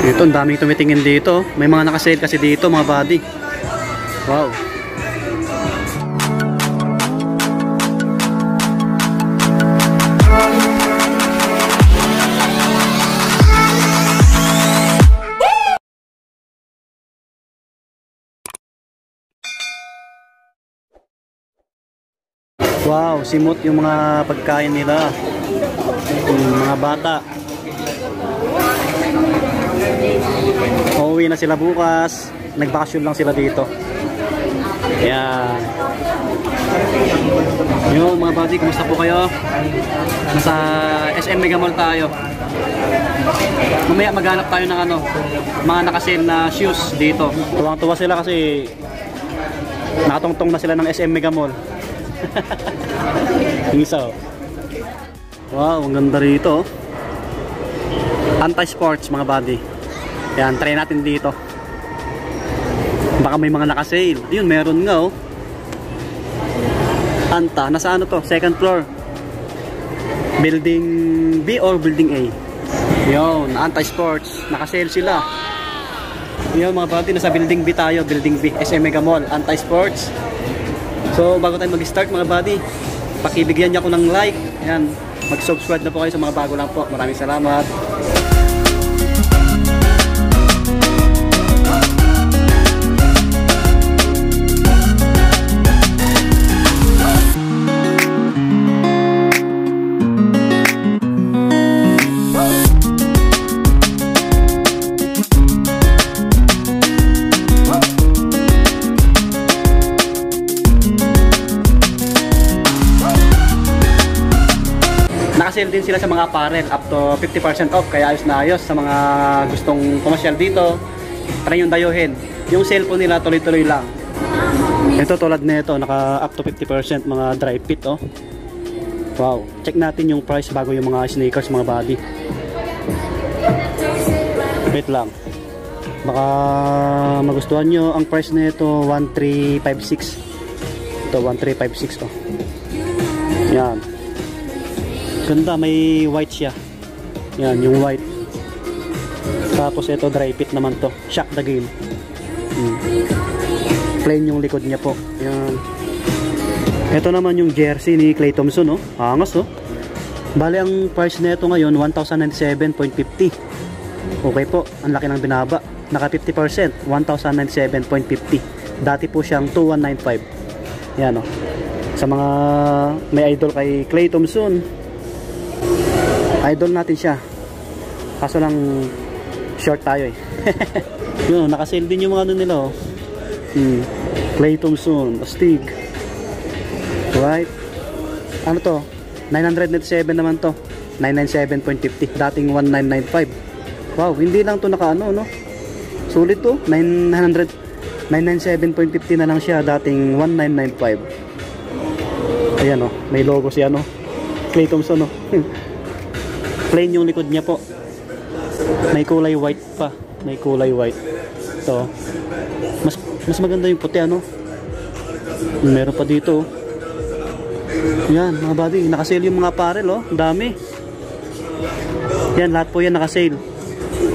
Ito, ang daming tumitingin dito. May mga nakasale kasi dito mga buddy. Wow. Wow, simot yung mga pagkain nila. Mga bata. Uuwi na sila bukas. Nagbakasyon lang sila dito. Ayan. Yo mga buddy, kumusta po kayo? Nasa SM Mega Mall tayo. Mamaya maghanap tayo ng ano, mga nakasale na shoes dito. Tuwang-tuwa sila kasi nakatungtong na sila ng SM Mega Mall. Yung isa, oh. Wow, ang ganda rito. Anti-sports mga buddy. Yan, try natin dito. Baka may mga nakasale. Yun, meron nga, oh. Anta, nasa ano to? Second floor. Building B or building A? Yun, anti-sports. Nakasale sila. Yun mga buddy, nasa building B tayo. Building B, SM Mega Mall, anti-sports. So bago tayo mag-start mga buddy, pakibigyan niyo ako ng like. Yan, mag-subscribe na po kayo sa mga bago lang po. Maraming salamat. Nakasale din sila sa mga apparel, up to 50% off, kaya ayos na ayos sa mga gustong pumasyal dito. Try yung dayuhin. Yung sale po nila tuloy-tuloy lang. Ito tulad nito, naka up to 50% mga dry fit, oh. Wow, check natin yung price bago yung mga sneakers mga buddy. Wait lang. Baka magustuhan nyo ang price nito, 1356. Ito 1356 to. Yan. Ganda, may white siya. Yan, yung white. Tapos ito dry fit naman to. Shock the game. Plain yung likod niya po. Yan. Ito naman yung jersey ni Klay Thompson, oh. Angas, oh. Bali ang price nito ngayon 1,097.50. Okay po, ang laki ng binaba. Naka 50%, 1,097.50. Dati po siyang 2,195. Yan, oh. Sa mga may idol kay Klay Thompson, idol natin siya, kaso lang short tayo eh. Yun, nakasale din yung mga ano nila, oh. Klay Thompson, astig. Right, ano to, 997 naman to, 997.50, dating 1995. Wow, hindi lang to naka ano, no, sulit to, 997.50 na lang siya, dating 1995. Ayan, oh, may logo siya, no, Klay Thompson, no. Plain yung likod niya po. May kulay white pa. May kulay white. Ito. Mas maganda yung puti, ano. Meron pa dito. Yan mga buddy. Nakasale yung mga apparel, oh. Dami. Yan, lahat po yan nakasale.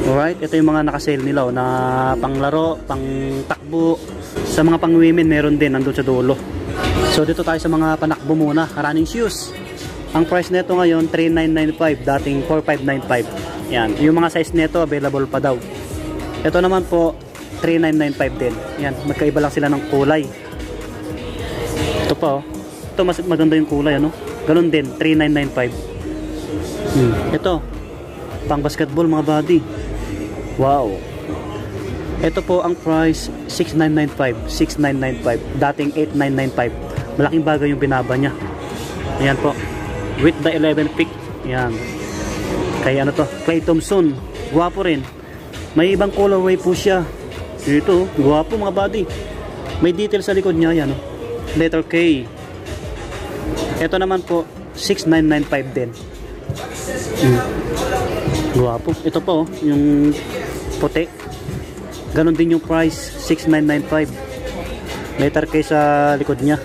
Alright. Ito yung mga nakasale nila, oh. Na panglaro, pang takbo. Sa mga pang women meron din. Nandun sa dulo. So dito tayo sa mga panakbo muna. Running shoes. Ang price nito ngayon 3,995, dating 4,595. Yan, yung mga size nito available pa daw. Ito naman po 3,995 din. Yan, magkaiba lang sila ng kulay. Ito pa, oh. Ito mas maganda yung kulay, ano? Ganun din, 3,995. Ito, pang basketball mga buddy. Wow. Ito po ang price 6,995, 6,995, dating 8,995. Malaking bagay yung binaba niya. Ayan po. With the 11 pick. Yan. Kaya ano to, Klay Thompson. Guwapo rin. May ibang colorway po siya. Ito, guwapo mga buddy. May detail sa likod niya. Yan, oh. Letter K. Ito naman po 6,995 din. Guwapo. Ito po, oh, yung puti. Ganon din yung price, 6,995. Letter K sa likod niya.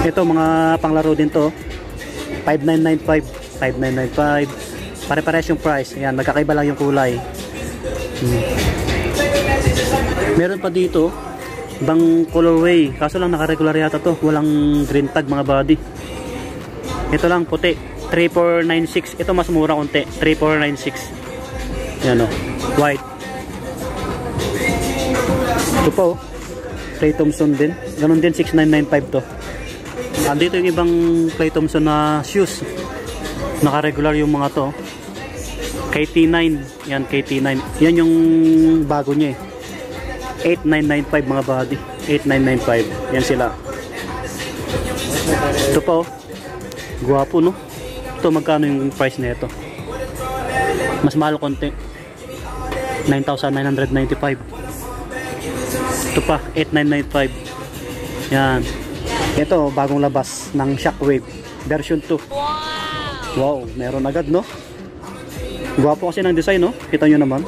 Ito mga panglaro din to, 5,995, 5,995. Pare-pares yung price. Ayan, magkakaiba lang yung kulay. Meron pa dito ibang colorway, kaso lang naka-regular yata to, walang green tag mga body. Ito lang puti, 3496. Ito mas mura konti, 3496. Yan o, white. Ito po, Clay Thompson din, ganun din, 6995 to. Andito yung ibang Clay Thompson na shoes, naka-regular yung mga to. KT9, yan KT9, yan yung bago niya 8995 mga body, 8995, yan sila. Ito po, guwapo no. Ito magkano yung price nito? Mas mahal konti, 9,995. Ito pa, 8995. Yan. Ito bagong labas ng Shockwave version 2. Wow, meron agad no. Guwapo kasi ng design no, kita nyo naman.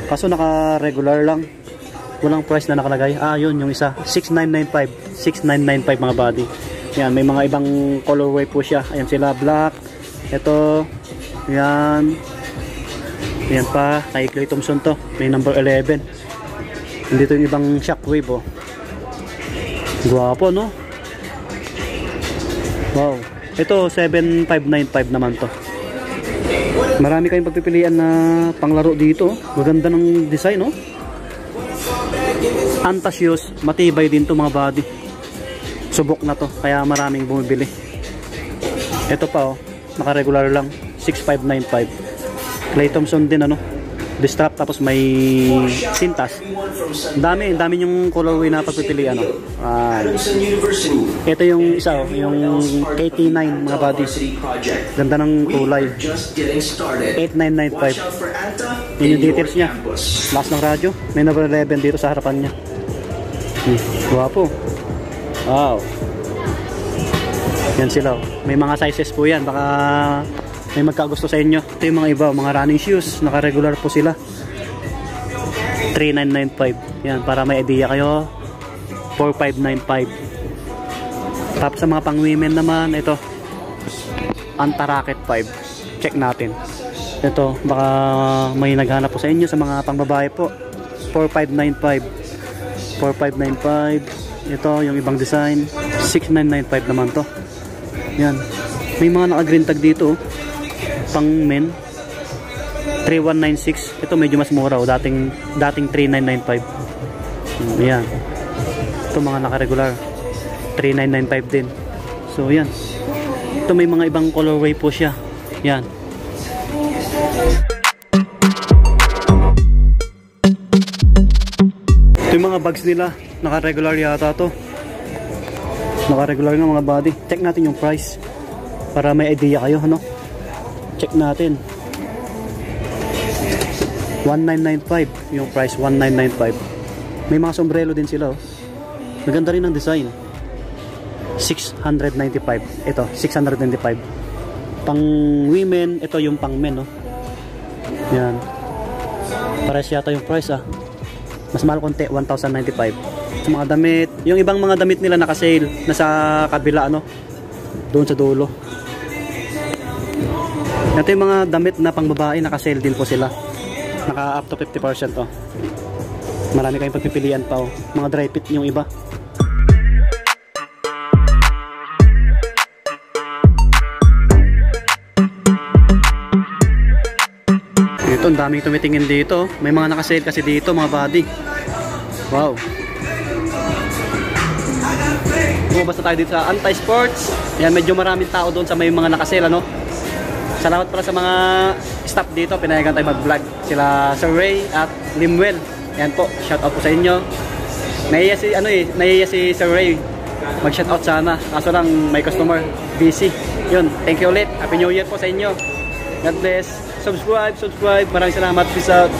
Kaso naka regular lang, walang price na nakalagay. Yun yung isa, 6995. 6995 mga body. Yan, may mga ibang colorway po siya. Ayan sila, black. Ito, yan. Ayan pa, kay Clay Thompson to. May number 11. Dito yung ibang Shockwave oh. Guwapo no. Wow. Ito 7595 naman to. Marami kayong pagpipilian na panglaro dito. Maganda ng design no. Anta shoes, matibay din to mga body. Subok na to, kaya maraming bumibili. Ito pa oh, naka-regular lang, 6595. Clay Thompson din ano. Distrap tapos may sintas. Dami yung colorway na pagpipilian no. Ito yung isa oh, yung KT9 mga body. Ganda ng kulay. 8995. Yun yung details niya. Last ng radyo. May number 11 dito sa harapan niya. Guwapo. Wow. Yan sila oh. May mga sizes po yan. Baka may magkagusto sa inyo. Ito yung mga iba, mga running shoes, naka-regular po sila. 3995. Yan, para may idea kayo. 4595. Tapos sa mga pang-women naman, ito. Antaraket 5. Check natin. Ito, baka may naghanap po sa inyo sa mga pang-babae po. 4595. 4595. Ito, yung ibang design. 6995 naman to. Yan. May mga naka-green tag dito. Pang men 3196. Ito medyo mas mura oh. dating 3995. Ayan. Ito mga naka-regular 3995 din. So yan. Ito may mga ibang colorway po siya. Yan. Ito yung mga bags nila. Naka-regular yata to. Naka-regular nga mga body. Check natin yung price para may idea kayo ano. Check natin. 1995 yung price, 1995. May mga sombrero din sila oh. Maganda rin ang design. 695. Ito, 695. Pang women, ito yung pang men oh. Yan. Pares yata yung price ah. Mas mahal konti, 1,095. Sa mga damit, yung ibang mga damit nila naka-sale nasa kabila ano. Doon sa dulo. Ito yung mga damit na pang babae, naka-sale din po sila. Naka up to 50% oh. Marami kayong pagpipilian pa oh. Mga dry fit yung iba. Ito, ang daming tumitingin dito. May mga naka-sale kasi dito mga body. Wow. Bumabas na tayo dito sa Anti-Sports. Yan, medyo maraming tao doon sa may mga naka-sale ano. Salamat pala sa mga staff dito, pinayagan tayo mag-vlog. Sila Sir Ray at Limwell. Yan po, shout out po sa inyo. Nahiya si Sir Ray. Mag-shout out sana. Kaso lang may customer, busy. Yun, thank you ulit. Happy New Year po sa inyo. God bless. Subscribe. Maraming salamat. Peace out.